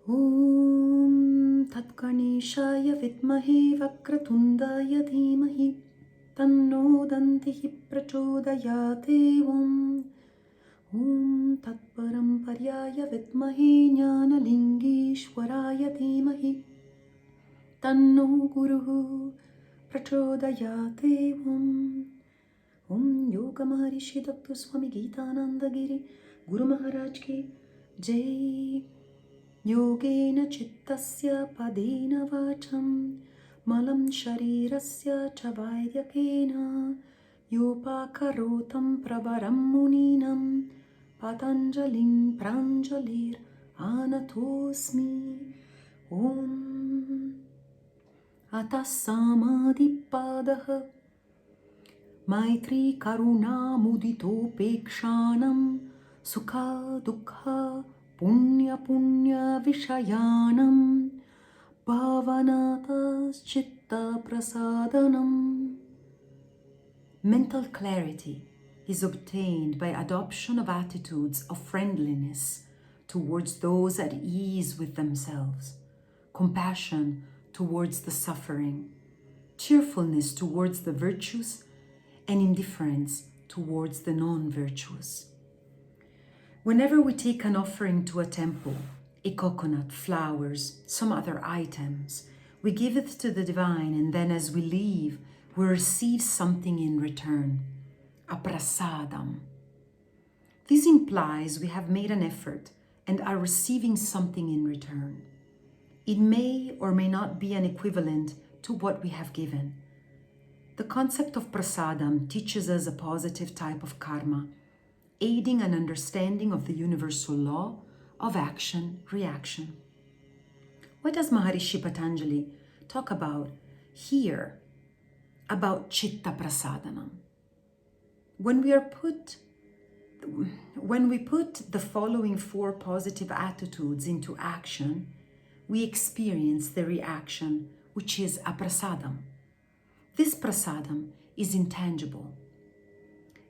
Om Tat Ganeshaya Vidmahe Vakratundaya Dhimahi Tanno Dantihi Prachodayate Om Tat Paramparyaya Vidmahe Jnanalingeshwaraya Dhimahi Tanno Guruhu Prachodayate Om Yoga Maharishi Dr. Swami Geetananda Giri Guru Maharaj ki Jai. Yogena chittasya padena vacham malam sharirasya cha vaidyakena yopakarotam pravaram muninam patanjalim pranjalir anatosmi. Om atas samadhi padaha maitrī karuṇā mudito-pekṣāṇāṁ sukha-duḥkha puṇya-apuṇya-viṣayāṇāṁ bhāvanātaḥ citta-prasādanam. Mental clarity is obtained by adoption of attitudes of friendliness towards those at ease with themselves, compassion towards the suffering, cheerfulness towards the virtuous, and indifference towards the non-virtuous. Whenever we take an offering to a temple, a coconut, flowers, some other items, we give it to the divine, and then as we leave, we receive something in return, a prasadam. This implies we have made an effort and are receiving something in return. It may or may not be an equivalent to what we have given. The concept of prasadam teaches us a positive type of karma, aiding an understanding of the universal law of action-reaction. What does Maharishi Patanjali talk about here about citta-prasādanam? When we put the following 4 positive attitudes into action, we experience the reaction, which is a prasadam. This prasadam is intangible.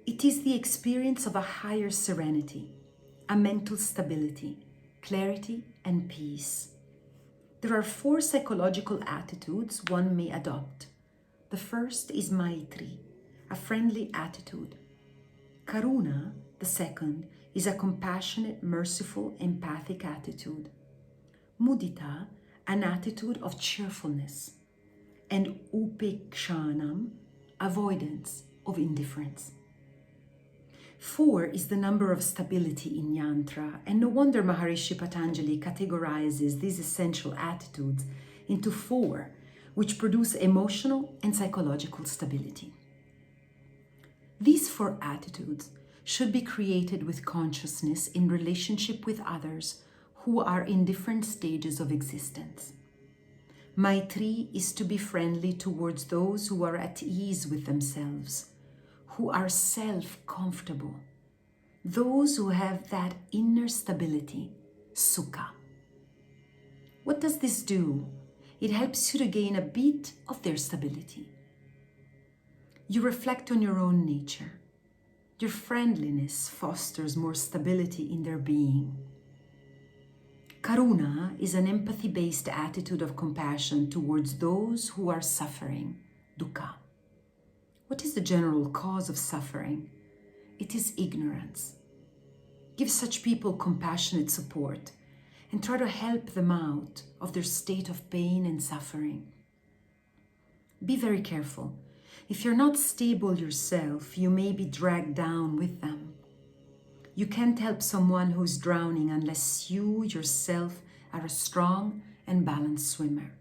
It is the experience of a higher serenity, a mental stability, clarity, and peace. There are 4 psychological attitudes one may adopt. The first is maitrī, a friendly attitude. Karuṇā, the second, is a compassionate, merciful, empathic attitude. Mudita, an attitude of cheerfulness. And upekṣāṇāṁ, avoidance of indifference. 4 is the number of stability in yantra, and no wonder Maharishi Patanjali categorizes these essential attitudes into 4, which produce emotional and psychological stability. These 4 attitudes should be created with consciousness in relationship with others who are in different stages of existence. Maitrī is to be friendly towards those who are at ease with themselves, who are self-comfortable, those who have that inner stability, sukha. What does this do? It helps you to gain a bit of their stability. You reflect on your own nature. Your friendliness fosters more stability in their being. Karuṇā is an empathy-based attitude of compassion towards those who are suffering, dukkha. What is the general cause of suffering? It is ignorance. Give such people compassionate support and try to help them out of their state of pain and suffering. Be very careful. If you're not stable yourself, you may be dragged down with them. You can't help someone who's drowning unless you yourself are a strong and balanced swimmer.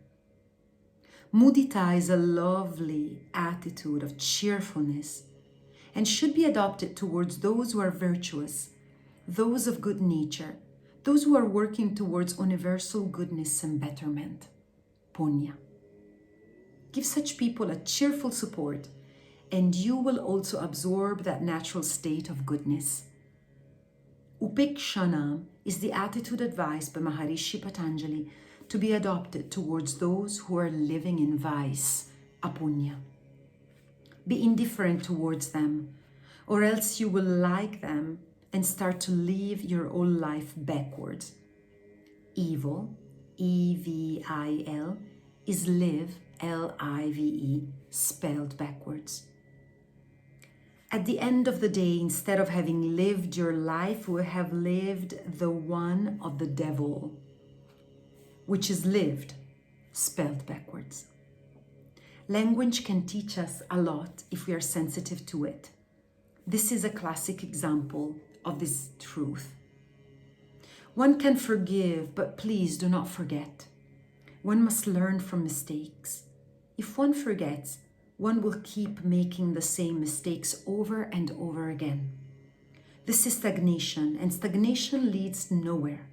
Mudita is a lovely attitude of cheerfulness and should be adopted towards those who are virtuous, those of good nature, those who are working towards universal goodness and betterment, punya. Give such people a cheerful support, and you will also absorb that natural state of goodness. Upekṣāṇāṁ is the attitude advised by Maharishi Patanjali to be adopted towards those who are living in vice, apuṇya. Be indifferent towards them, or else you will like them and start to live your own life backwards. Evil E-V-I-L, is live, L-I-V-E, spelled backwards. At the end of the day, instead of having lived your life, we have lived the one of the devil, which is lived, spelled backwards. Language can teach us a lot if we are sensitive to it. This is a classic example of this truth. One can forgive, but please do not forget. One must learn from mistakes. If one forgets, one will keep making the same mistakes over and over again. This is stagnation, and stagnation leads nowhere.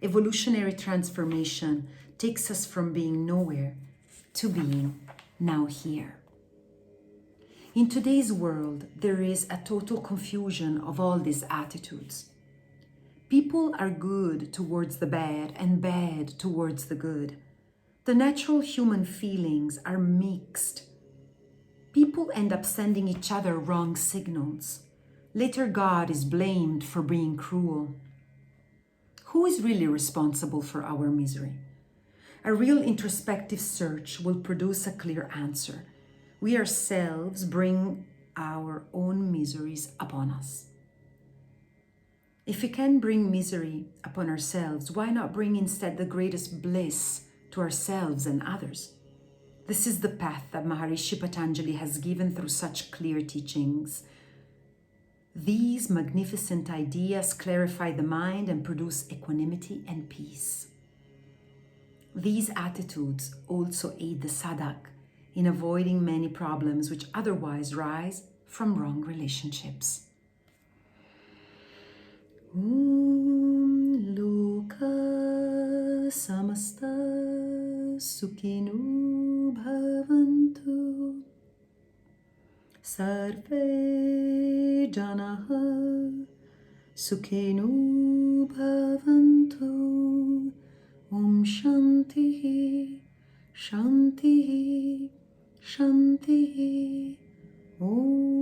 Evolutionary transformation takes us from being nowhere to being now here. In today's world, there is a total confusion of all these attitudes. People are good towards the bad and bad towards the good. The natural human feelings are mixed. People end up sending each other wrong signals. Later, God is blamed for being cruel. Who is really responsible for our misery? A real introspective search will produce a clear answer. We ourselves bring our own miseries upon us. If we can bring misery upon ourselves, why not bring instead the greatest bliss to ourselves and others? This is the path that Maharishi Patanjali has given through such clear teachings. These magnificent ideas clarify the mind and produce equanimity and peace. These attitudes also aid the sadhak in avoiding many problems which otherwise rise from wrong relationships. Loka samasta sukhino bhavantu sarve janaha sukhino bhavantu Shanti Shanti Shanti Om